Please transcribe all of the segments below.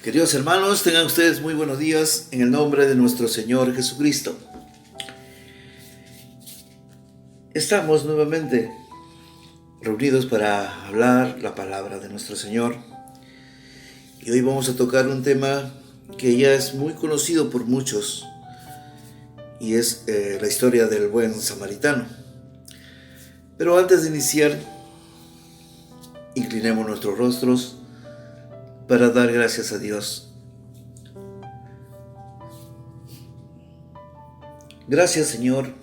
Queridos hermanos, tengan ustedes muy buenos días en el nombre de nuestro Señor Jesucristo. Estamos nuevamente reunidos para hablar la palabra de nuestro Señor. Y hoy vamos a tocar un tema que ya es muy conocido por muchos, y es la historia del buen samaritano. Pero antes de iniciar, inclinemos nuestros rostros para dar gracias a Dios. Gracias, Señor,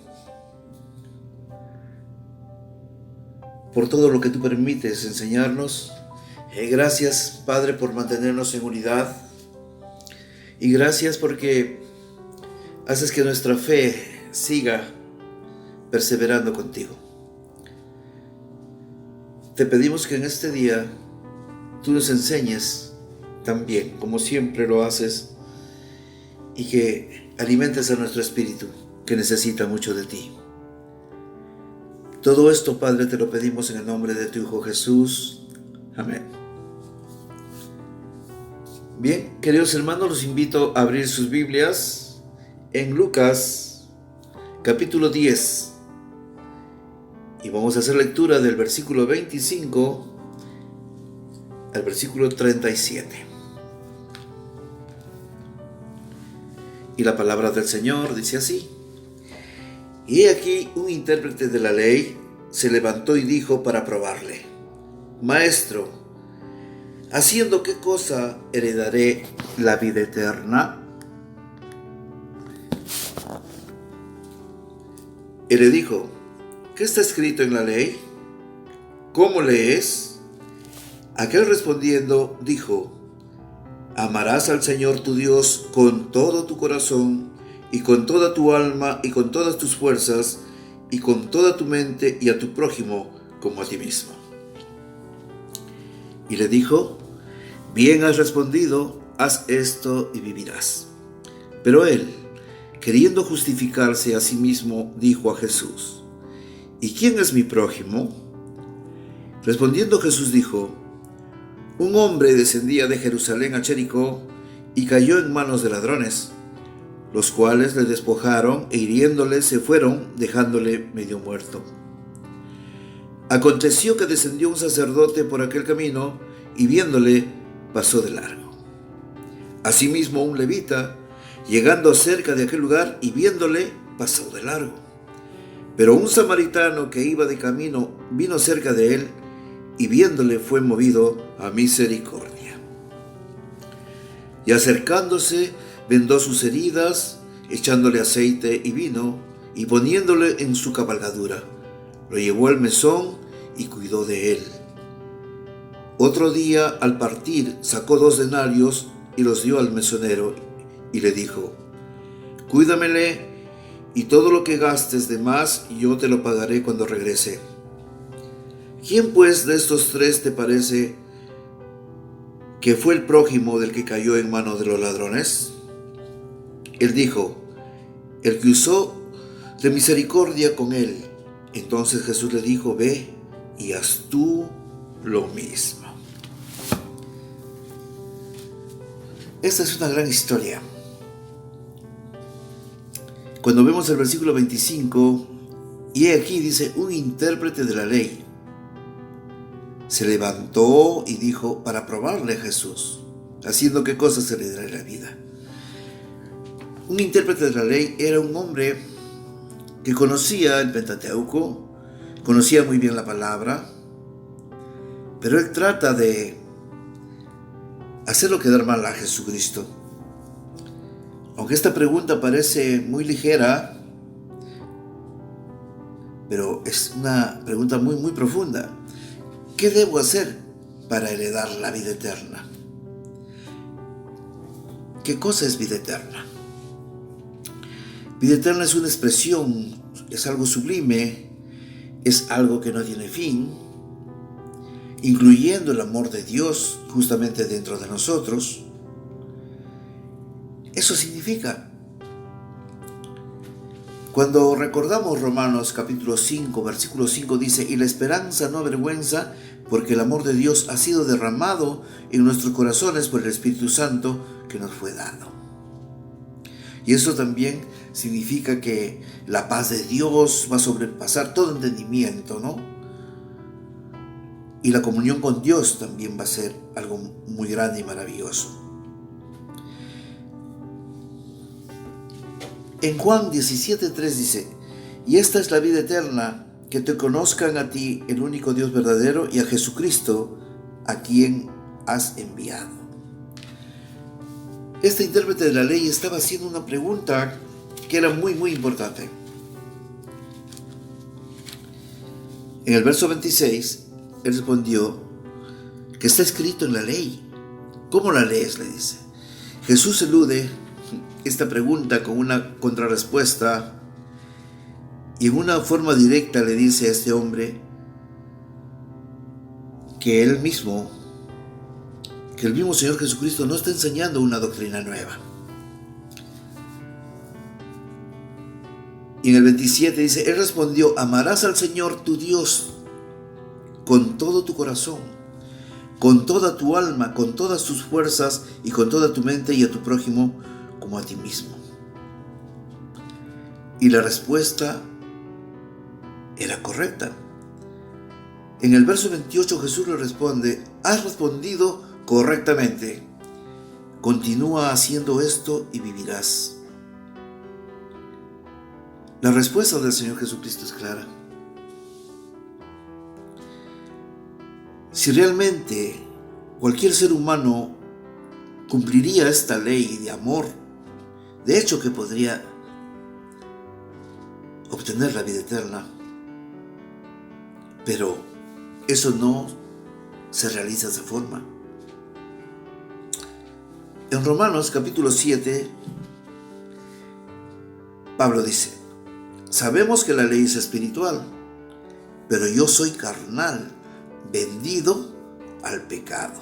por todo lo que tú permites enseñarnos. Gracias, Padre, por mantenernos en unidad. Y gracias porque haces que nuestra fe siga perseverando contigo. Te pedimos que en este día tú nos enseñes también, como siempre lo haces, y que alimentes a nuestro espíritu, que necesita mucho de ti. Todo esto, Padre, te lo pedimos en el nombre de tu Hijo Jesús. Amén. Bien, queridos hermanos, los invito a abrir sus Biblias en Lucas, capítulo 10. Y vamos a hacer lectura del versículo 25 al versículo 37. Y la palabra del Señor dice así: Y he aquí un intérprete de la ley se levantó y dijo para probarle: Maestro, ¿haciendo qué cosa heredaré la vida eterna? Él le dijo: ¿Qué está escrito en la ley? ¿Cómo lees? Aquel respondiendo dijo: Amarás al Señor tu Dios con todo tu corazón, y con toda tu alma, y con todas tus fuerzas, y con toda tu mente, y a tu prójimo como a ti mismo. Y le dijo: Bien has respondido, haz esto y vivirás. Pero él, queriendo justificarse a sí mismo, dijo a Jesús: ¿Y quién es mi prójimo? Respondiendo Jesús dijo: Un hombre descendía de Jerusalén a Jericó y cayó en manos de ladrones, los cuales le despojaron e hiriéndole se fueron, dejándole medio muerto. Aconteció que descendió un sacerdote por aquel camino y viéndole pasó de largo. Asimismo un levita, llegando cerca de aquel lugar y viéndole, pasó de largo. Pero un samaritano que iba de camino vino cerca de él y viéndole fue movido a misericordia. Y acercándose, vendó sus heridas, echándole aceite y vino, y poniéndole en su cabalgadura, lo llevó al mesón y cuidó de él. Otro día, al partir, sacó 2 denarios y los dio al mesonero, y le dijo: Cuídamele, y todo lo que gastes de más yo te lo pagaré cuando regrese. ¿Quién pues de estos 3 te parece que fue el prójimo del que cayó en manos de los ladrones? Él dijo: el que usó de misericordia con él. Entonces Jesús le dijo: Ve y haz tú lo mismo. Esta es una gran historia. Cuando vemos el versículo 25, y he aquí dice: un intérprete de la ley se levantó y dijo para probarle a Jesús: ¿haciendo qué cosa se le dará la vida? Un intérprete de la ley era un hombre que conocía el Pentateuco, conocía muy bien la palabra, pero él trata de hacerlo quedar mal a Jesucristo. Aunque esta pregunta parece muy ligera, pero es una pregunta muy, muy profunda. ¿Qué debo hacer para heredar la vida eterna? ¿Qué cosa es vida eterna? Vida eterna es una expresión, es algo sublime, es algo que no tiene fin, incluyendo el amor de Dios justamente dentro de nosotros. Eso significa, cuando recordamos Romanos capítulo 5, versículo 5 dice: y la esperanza no avergüenza, porque el amor de Dios ha sido derramado en nuestros corazones por el Espíritu Santo que nos fue dado. Y eso también significa que la paz de Dios va a sobrepasar todo entendimiento, ¿no? Y la comunión con Dios también va a ser algo muy grande y maravilloso. En Juan 17:3 dice: y esta es la vida eterna, que te conozcan a ti, el único Dios verdadero, y a Jesucristo, a quien has enviado. Este intérprete de la ley estaba haciendo una pregunta que era muy importante. En el verso 26, él respondió que está escrito en la ley. ¿Cómo la lees?, le dice. Jesús elude esta pregunta con una contrarrespuesta y en una forma directa le dice a este hombre que el mismo Señor Jesucristo no está enseñando una doctrina nueva. Y en el 27 dice: él respondió: amarás al Señor tu Dios con todo tu corazón, con toda tu alma, con todas tus fuerzas y con toda tu mente, y a tu prójimo como a ti mismo. Y la respuesta era correcta. En el verso 28 Jesús le responde: has respondido correctamente. Continúa haciendo esto y vivirás. La respuesta del Señor Jesucristo es clara. Si realmente cualquier ser humano cumpliría esta ley de amor, de hecho que podría obtener la vida eterna. Pero eso no se realiza de esa forma. En Romanos capítulo 7, Pablo dice: sabemos que la ley es espiritual, pero yo soy carnal, vendido al pecado.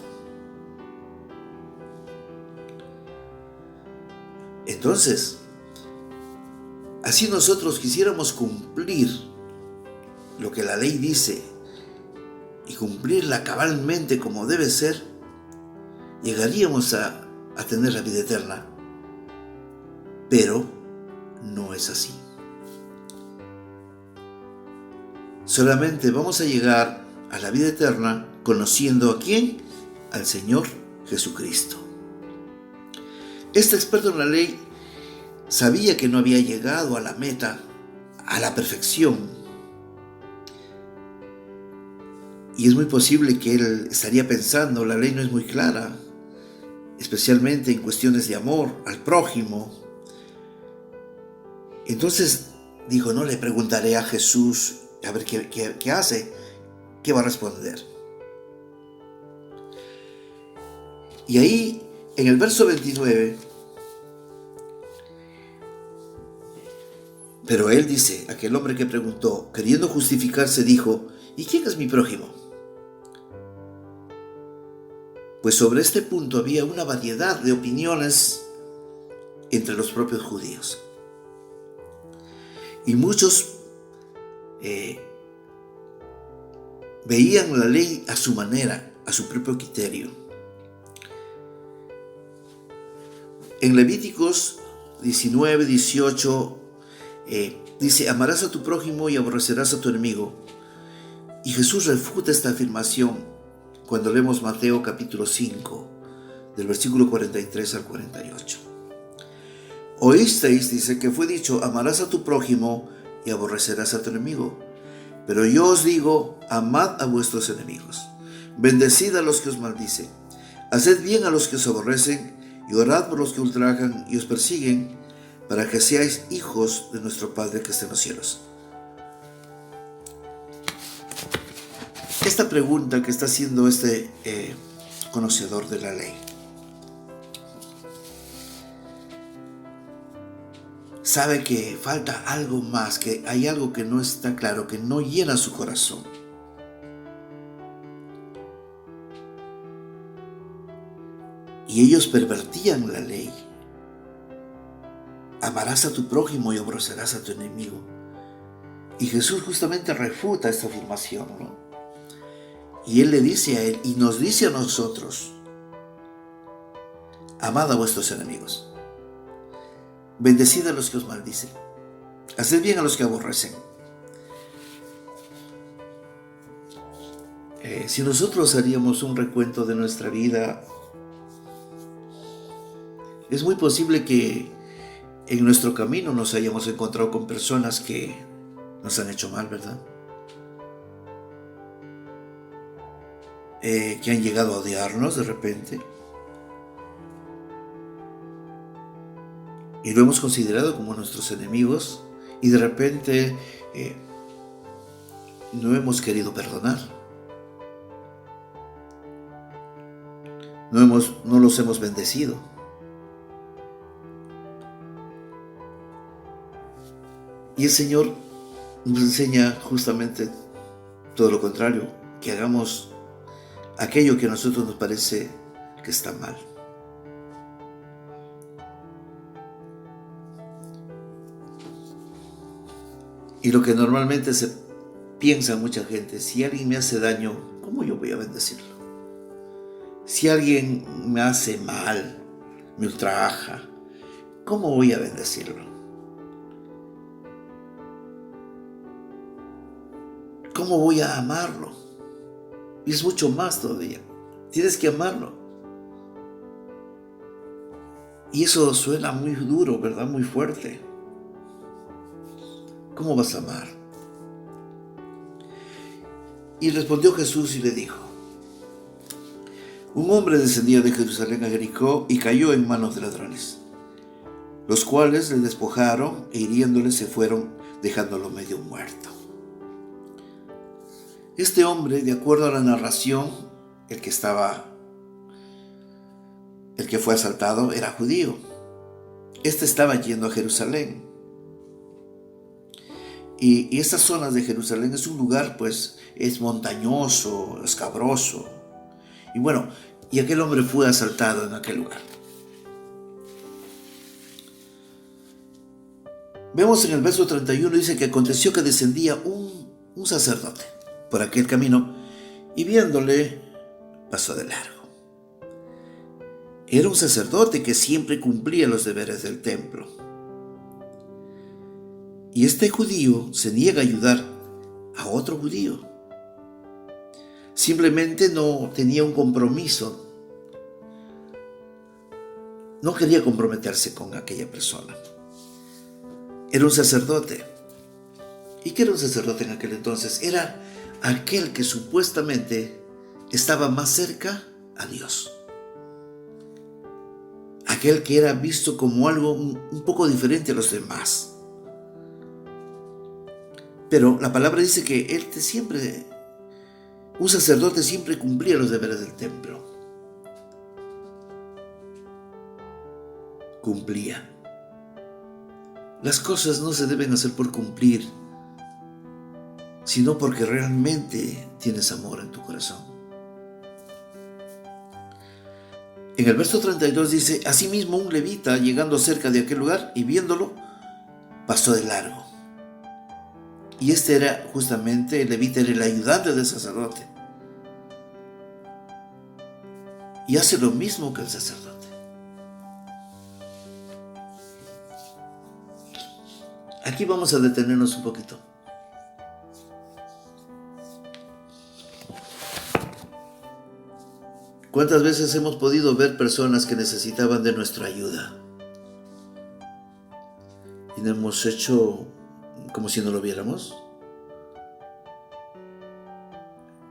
Entonces, así nosotros quisiéramos cumplir lo que la ley dice y cumplirla cabalmente como debe ser, llegaríamos a tener la vida eterna. Pero no es así. Solamente vamos a llegar a la vida eterna conociendo ¿a quién? Al Señor Jesucristo. Este experto en la ley sabía que no había llegado a la meta, a la perfección. Y es muy posible que él estaría pensando: la ley no es muy clara, especialmente en cuestiones de amor al prójimo. Entonces dijo: no le preguntaré a Jesús a ver qué hace, qué va a responder. Y ahí, en el verso 29, pero él dice, aquel hombre que preguntó, queriendo justificarse, dijo: ¿y quién es mi prójimo? Pues sobre este punto había una variedad de opiniones entre los propios judíos. Y muchos veían la ley a su manera, a su propio criterio. En Levíticos 19, 18 dice: amarás a tu prójimo y aborrecerás a tu enemigo. Y Jesús refuta esta afirmación cuando leemos Mateo capítulo 5, del versículo 43 al 48. Oísteis, dice, que fue dicho: amarás a tu prójimo y aborrecerás a tu enemigo. Pero yo os digo: amad a vuestros enemigos, bendecid a los que os maldicen, haced bien a los que os aborrecen, y orad por los que ultrajan y os persiguen, para que seáis hijos de nuestro Padre que está en los cielos. Esta pregunta que está haciendo este conocedor de la ley, sabe que falta algo más, que hay algo que no está claro, que no llena su corazón. Y ellos pervertían la ley. Amarás a tu prójimo y aborrecerás a tu enemigo. Y Jesús justamente refuta esta afirmación, ¿no? Y Él le dice a Él y nos dice a nosotros: amad a vuestros enemigos, bendecid a los que os maldicen, haced bien a los que aborrecen. Si nosotros haríamos un recuento de nuestra vida, es muy posible que en nuestro camino nos hayamos encontrado con personas que nos han hecho mal, ¿verdad? Que han llegado a odiarnos de repente. Y lo hemos considerado como nuestros enemigos. Y de repente no hemos querido perdonar. No los hemos bendecido. Y el Señor nos enseña justamente todo lo contrario, que hagamos aquello que a nosotros nos parece que está mal. Y lo que normalmente se piensa mucha gente: si alguien me hace daño, ¿cómo yo voy a bendecirlo? Si alguien me hace mal, me ultraja, ¿cómo voy a bendecirlo? ¿Cómo voy a amarlo? Y es mucho más todavía. Tienes que amarlo. Y eso suena muy duro, ¿verdad? Muy fuerte. ¿Cómo vas a amar? Y respondió Jesús y le dijo: un hombre descendía de Jerusalén a Jericó y cayó en manos de ladrones, los cuales le despojaron e hiriéndole se fueron, dejándolo medio muerto. Este hombre, de acuerdo a la narración, el que fue asaltado era judío. Este estaba yendo a Jerusalén. Y estas zonas de Jerusalén es un lugar, pues, es montañoso, escabroso. Y bueno, y aquel hombre fue asaltado en aquel lugar. Vemos en el verso 31, dice que aconteció que descendía un sacerdote por aquel camino y viéndole pasó de largo. Era un sacerdote que siempre cumplía los deberes del templo. Y este judío se niega a ayudar a otro judío. Simplemente no tenía un compromiso. No quería comprometerse con aquella persona. Era un sacerdote. ¿Y qué era un sacerdote en aquel entonces? Era aquel que supuestamente estaba más cerca a Dios. Aquel que era visto como algo un poco diferente a los demás. Pero la palabra dice que un sacerdote siempre cumplía los deberes del templo. Cumplía. Las cosas no se deben hacer por cumplir, sino porque realmente tienes amor en tu corazón. En el verso 32 dice: asimismo un levita, llegando cerca de aquel lugar y viéndolo, pasó de largo. Y este era justamente, el levita era el ayudante del sacerdote. Y hace lo mismo que el sacerdote. Aquí vamos a detenernos un poquito. ¿Cuántas veces hemos podido ver personas que necesitaban de nuestra ayuda? Y no hemos hecho como si no lo viéramos.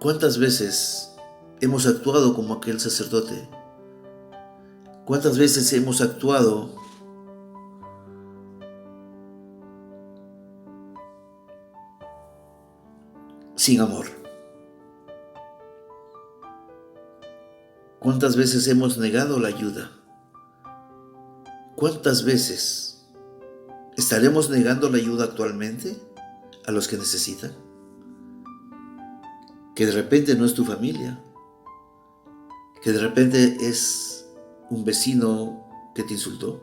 ¿Cuántas veces hemos actuado como aquel sacerdote? ¿Cuántas veces hemos actuado sin amor? ¿Cuántas veces hemos negado la ayuda? ¿Cuántas veces estaremos negando la ayuda actualmente a los que necesitan? Que de repente no es tu familia, que de repente es un vecino que te insultó.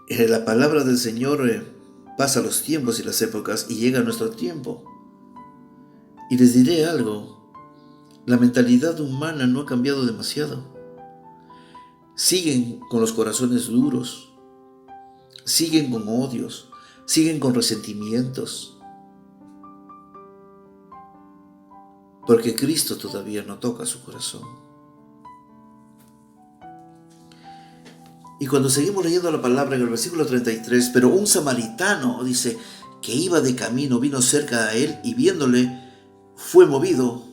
La palabra del Señor pasan los tiempos y las épocas y llega nuestro tiempo. Y les diré algo, la mentalidad humana no ha cambiado demasiado. Siguen con los corazones duros, siguen con odios, siguen con resentimientos, porque Cristo todavía no toca su corazón. Y cuando seguimos leyendo la palabra en el versículo 33, pero un samaritano, dice, que iba de camino, vino cerca a él y viéndole, fue movido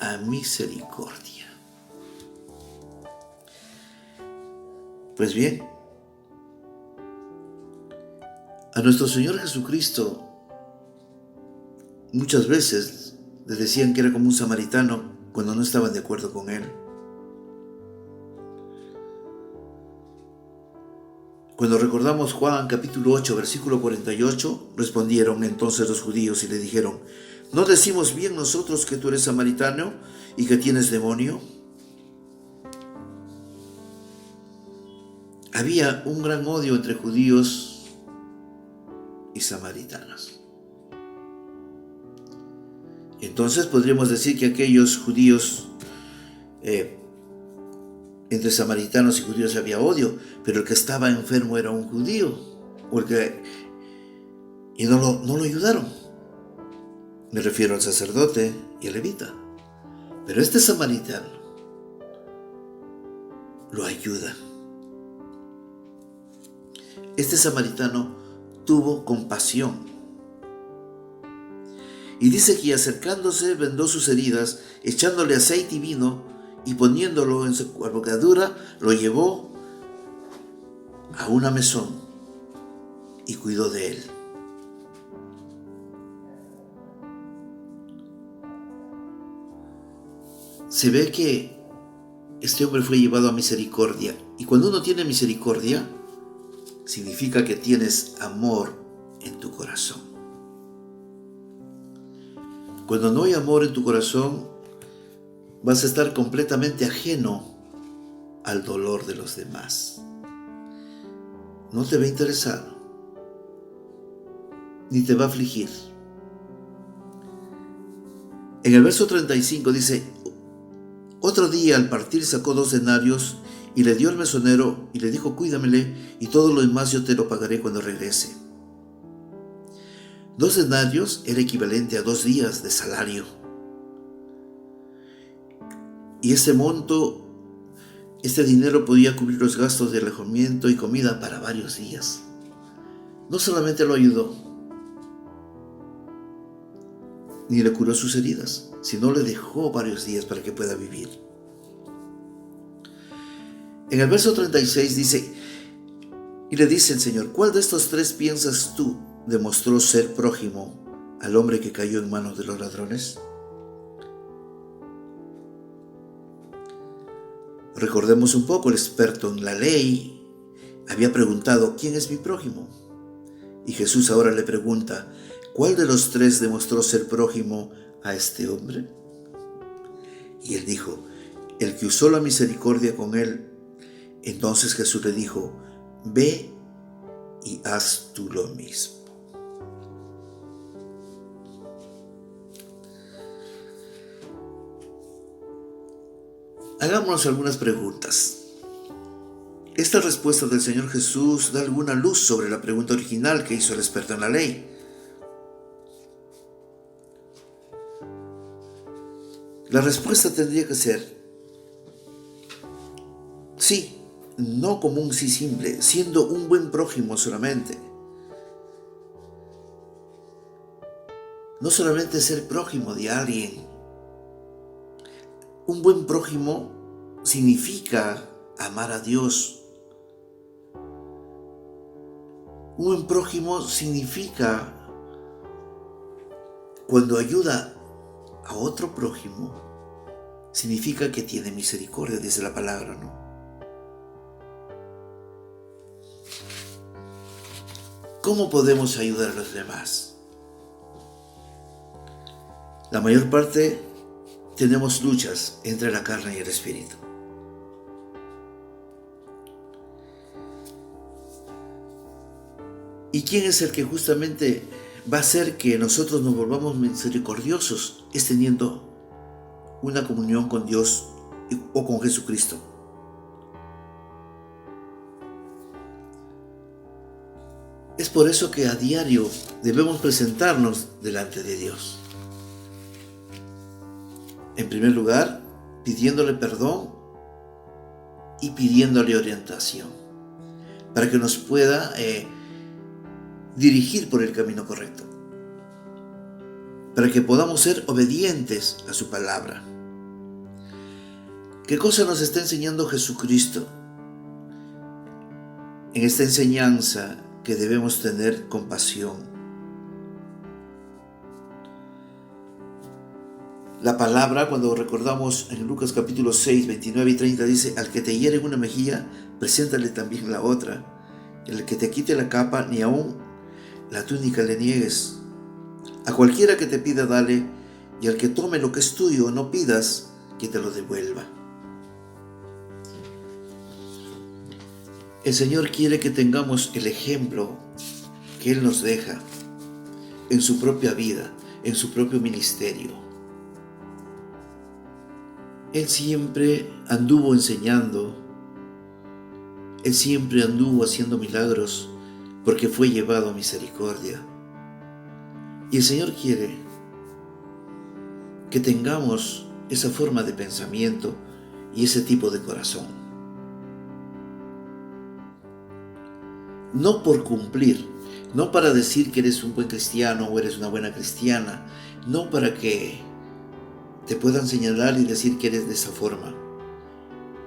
a misericordia. Pues bien, a nuestro Señor Jesucristo muchas veces le decían que era como un samaritano cuando no estaban de acuerdo con él. Cuando recordamos Juan capítulo 8, versículo 48, respondieron entonces los judíos y le dijeron, ¿no decimos bien nosotros que tú eres samaritano y que tienes demonio? Había un gran odio entre judíos y samaritanos. Entonces podríamos decir que aquellos judíos, entre samaritanos y judíos había odio, pero el que estaba enfermo era un judío, y no lo ayudaron. Me refiero al sacerdote y al levita. Pero este samaritano lo ayuda. Este samaritano tuvo compasión. Y dice que acercándose vendó sus heridas, echándole aceite y vino y poniéndolo en su abocadura, lo llevó a una mesón y cuidó de él. Se ve que este hombre fue llevado a misericordia. Y cuando uno tiene misericordia, significa que tienes amor en tu corazón. Cuando no hay amor en tu corazón, vas a estar completamente ajeno al dolor de los demás. No te va a interesar, ni te va a afligir. En el verso 35 dice, otro día al partir sacó 2 denarios y le dio al mesonero y le dijo, cuídamele y todo lo demás yo te lo pagaré cuando regrese. 2 denarios era equivalente a 2 días de salario. Y ese monto, este dinero podía cubrir los gastos de alojamiento y comida para varios días. No solamente lo ayudó, ni le curó sus heridas, sino le dejó varios días para que pueda vivir. En el verso 36 dice, y le dice el Señor, ¿cuál de estos 3 piensas tú demostró ser prójimo al hombre que cayó en manos de los ladrones? Recordemos un poco, el experto en la ley había preguntado, ¿quién es mi prójimo? Y Jesús ahora le pregunta, ¿cuál de los 3 demostró ser prójimo a este hombre? Y él dijo, el que usó la misericordia con él. Entonces Jesús le dijo, ve y haz tú lo mismo. Hagámonos algunas preguntas. Esta respuesta del Señor Jesús da alguna luz sobre la pregunta original que hizo el experto en la ley. La respuesta tendría que ser sí, no como un sí simple, siendo un buen prójimo solamente. No solamente ser prójimo de alguien. Un buen prójimo significa amar a Dios. Un buen prójimo significa cuando ayuda a otro prójimo, significa que tiene misericordia, dice la palabra, ¿no? ¿Cómo podemos ayudar a los demás? La mayor parte tenemos luchas entre la carne y el espíritu. ¿Y quién es el que justamente va a hacer que nosotros nos volvamos misericordiosos? Es teniendo una comunión con Dios o con Jesucristo. Es por eso que a diario debemos presentarnos delante de Dios. En primer lugar, pidiéndole perdón y pidiéndole orientación para que nos pueda dirigir por el camino correcto, para que podamos ser obedientes a su palabra. ¿Qué cosa nos está enseñando Jesucristo en esta enseñanza? Que debemos tener compasión. La palabra, cuando recordamos en Lucas capítulo 6, 29 y 30, dice: al que te hiere en una mejilla, preséntale también la otra. El que te quite la capa, ni aun la túnica le niegues. A cualquiera que te pida, dale, y al que tome lo que es tuyo, no pidas que te lo devuelva. El Señor quiere que tengamos el ejemplo que Él nos deja en su propia vida, en su propio ministerio. Él siempre anduvo enseñando, Él siempre anduvo haciendo milagros porque fue llevado a misericordia. Y el Señor quiere que tengamos esa forma de pensamiento y ese tipo de corazón. No por cumplir, no para decir que eres un buen cristiano o eres una buena cristiana, no para que te puedan señalar y decir que eres de esa forma.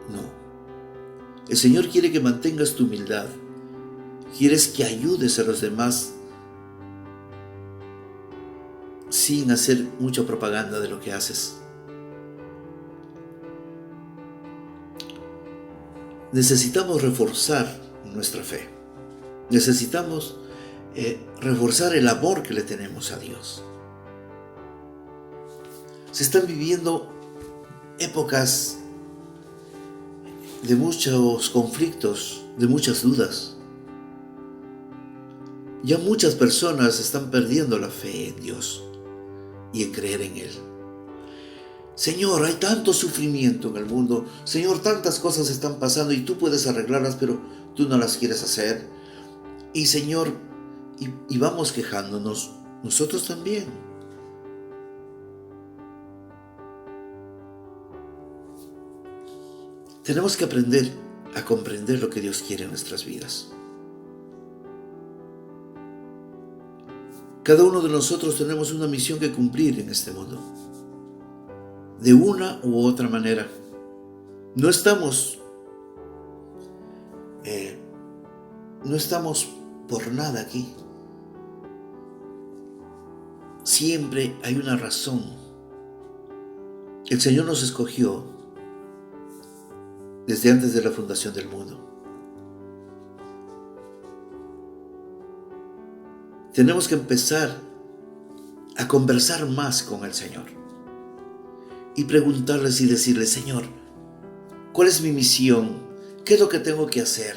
No. El Señor quiere que mantengas tu humildad. Quieres que ayudes a los demás sin hacer mucha propaganda de lo que haces. Necesitamos reforzar nuestra fe. Necesitamos reforzar el amor que le tenemos a Dios. Se están viviendo épocas de muchos conflictos, de muchas dudas. Ya muchas personas están perdiendo la fe en Dios y en creer en Él. Señor, hay tanto sufrimiento en el mundo. Señor, tantas cosas están pasando y tú puedes arreglarlas, pero tú no las quieres hacer. Y Señor, y vamos quejándonos nosotros también. Tenemos que aprender a comprender lo que Dios quiere en nuestras vidas. Cada uno de nosotros tenemos una misión que cumplir en este mundo, de una u otra manera. No estamos por nada aquí. Siempre hay una razón. El Señor nos escogió desde antes de la fundación del mundo. Tenemos que empezar a conversar más con el Señor y preguntarles y decirle: Señor, ¿cuál es mi misión? ¿Qué es lo que tengo que hacer?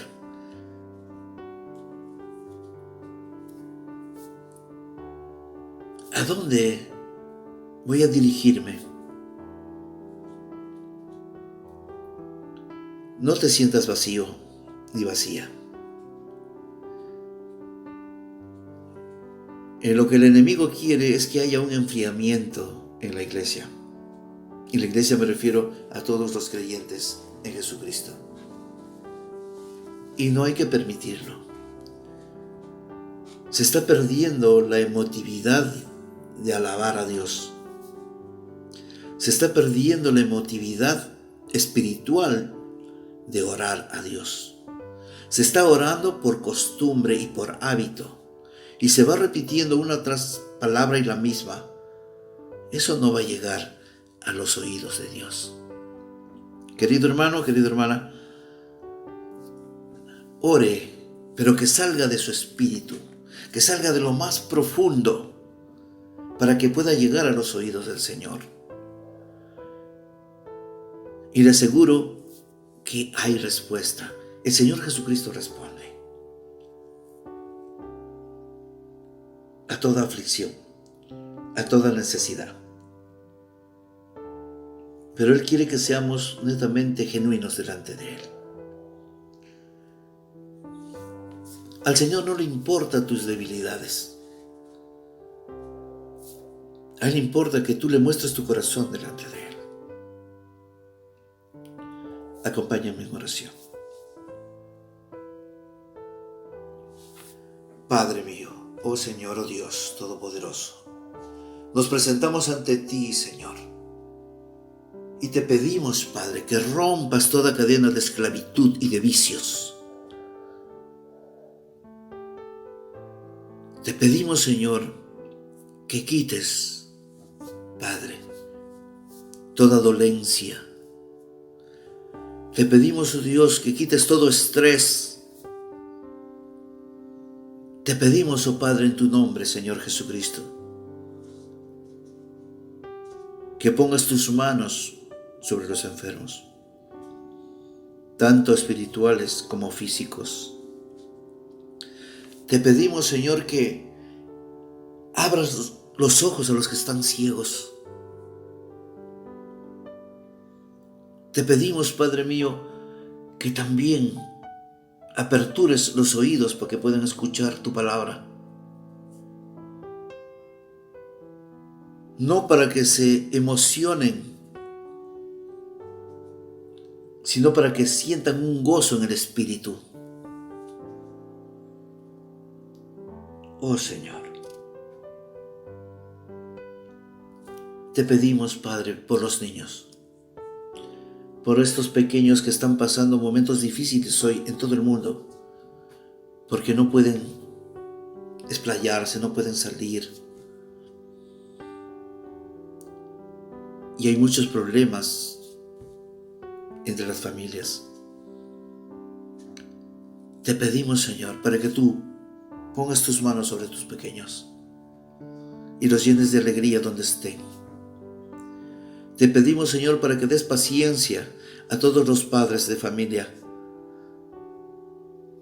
¿A dónde voy a dirigirme? No te sientas vacío ni vacía. Lo que el enemigo quiere es que haya un enfriamiento en la iglesia. Y la iglesia me refiero a todos los creyentes en Jesucristo. Y no hay que permitirlo. Se está perdiendo la emotividad de alabar a Dios. Se está perdiendo la emotividad espiritual de orar a Dios. Se está orando por costumbre y por hábito, y se va repitiendo una tras palabra y la misma. Eso no va a llegar a los oídos de Dios. Querido hermano, querida hermana, ore, pero que salga de su espíritu, que salga de lo más profundo, para que pueda llegar a los oídos del Señor. Y le aseguro que hay respuesta. El Señor Jesucristo responde. toda aflicción, a toda necesidad. Pero Él quiere que seamos netamente genuinos delante de Él. Al Señor no le importan tus debilidades. A Él le importa que tú le muestres tu corazón delante de Él. Acompáñame en oración. Padre mío, oh Señor, oh Dios Todopoderoso, nos presentamos ante ti, Señor, y te pedimos, Padre, que rompas toda cadena de esclavitud y de vicios. Te pedimos, Señor, que quites, Padre, toda dolencia. Te pedimos, oh Dios, que quites todo estrés. Te pedimos, oh Padre, en tu nombre, Señor Jesucristo, que pongas tus manos sobre los enfermos, tanto espirituales como físicos. Te pedimos, Señor, que abras los ojos a los que están ciegos. Te pedimos, Padre mío, que también apertures los oídos para que puedan escuchar tu palabra. No para que se emocionen, sino para que sientan un gozo en el Espíritu. Oh Señor, te pedimos, Padre, por los niños, por estos pequeños que están pasando momentos difíciles hoy en todo el mundo, porque no pueden explayarse, no pueden salir. Y hay muchos problemas entre las familias. Te pedimos, Señor, para que tú pongas tus manos sobre tus pequeños y los llenes de alegría donde estén. Te pedimos, Señor, para que des paciencia a todos los padres de familia,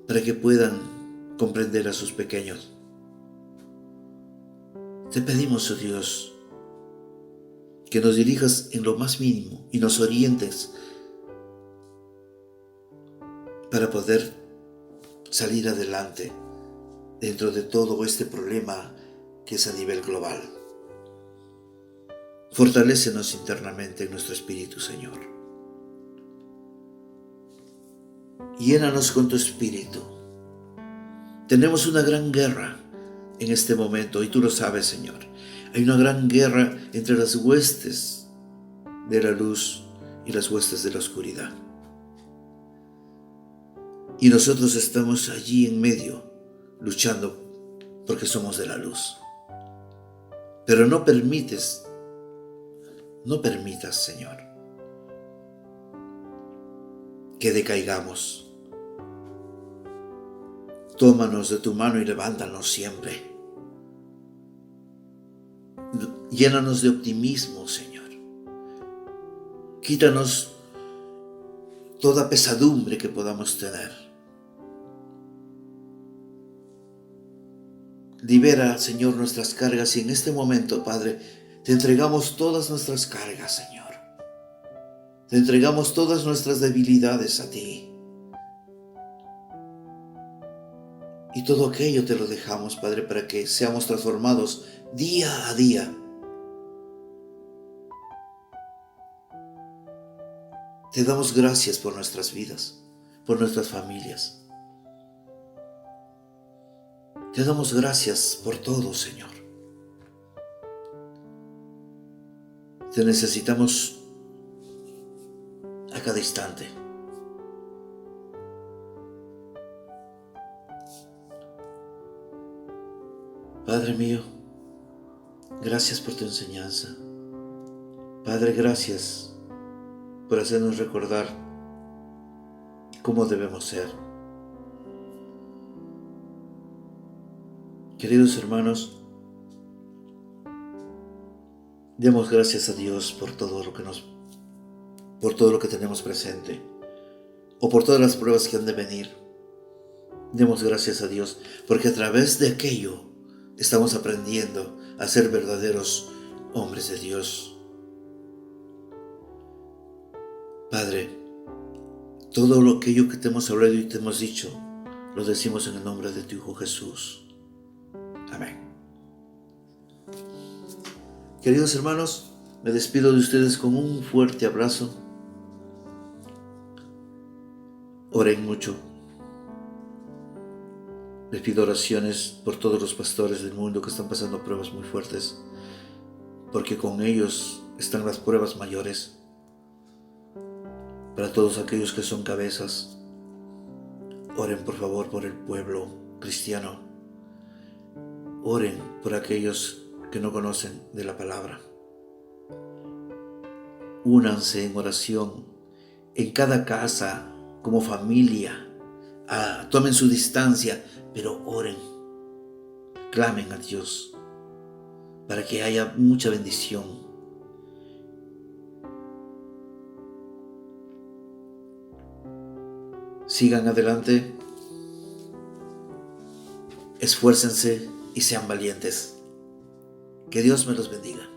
para que puedan comprender a sus pequeños. Te pedimos, oh Dios, que nos dirijas en lo más mínimo y nos orientes para poder salir adelante dentro de todo este problema que es a nivel global. Fortalécenos internamente en nuestro espíritu, Señor. Llénanos con tu espíritu. Tenemos una gran guerra en este momento y tú lo sabes, Señor. Hay una gran guerra entre las huestes de la luz y las huestes de la oscuridad. Y nosotros estamos allí en medio, luchando porque somos de la luz. Pero no permitas, Señor, que decaigamos. Tómanos de tu mano y levántanos siempre. Llénanos de optimismo, Señor. Quítanos toda pesadumbre que podamos tener. Libera, Señor, nuestras cargas y en este momento, Padre, te entregamos todas nuestras cargas, Señor. Te entregamos todas nuestras debilidades a ti. Y todo aquello te lo dejamos, Padre, para que seamos transformados día a día. Te damos gracias por nuestras vidas, por nuestras familias. Te damos gracias por todo, Señor. Te necesitamos a cada instante. Padre mío, gracias por tu enseñanza. Padre, gracias por hacernos recordar cómo debemos ser. Queridos hermanos, demos gracias a Dios por todo lo que tenemos presente, o por todas las pruebas que han de venir. Demos gracias a Dios, porque a través de aquello estamos aprendiendo a ser verdaderos hombres de Dios. Padre, todo aquello que te hemos hablado y te hemos dicho, lo decimos en el nombre de tu Hijo Jesús. Amén. Queridos hermanos, me despido de ustedes con un fuerte abrazo. Oren mucho. Les pido oraciones por todos los pastores del mundo que están pasando pruebas muy fuertes, porque con ellos están las pruebas mayores. Para todos aquellos que son cabezas, oren por favor por el pueblo cristiano. Oren por aquellos que no conocen de la palabra. Únanse en oración en cada casa, como familia. Tomen su distancia, pero oren. Clamen a Dios para que haya mucha bendición. Sigan adelante, esfuércense y sean valientes. Que Dios me los bendiga.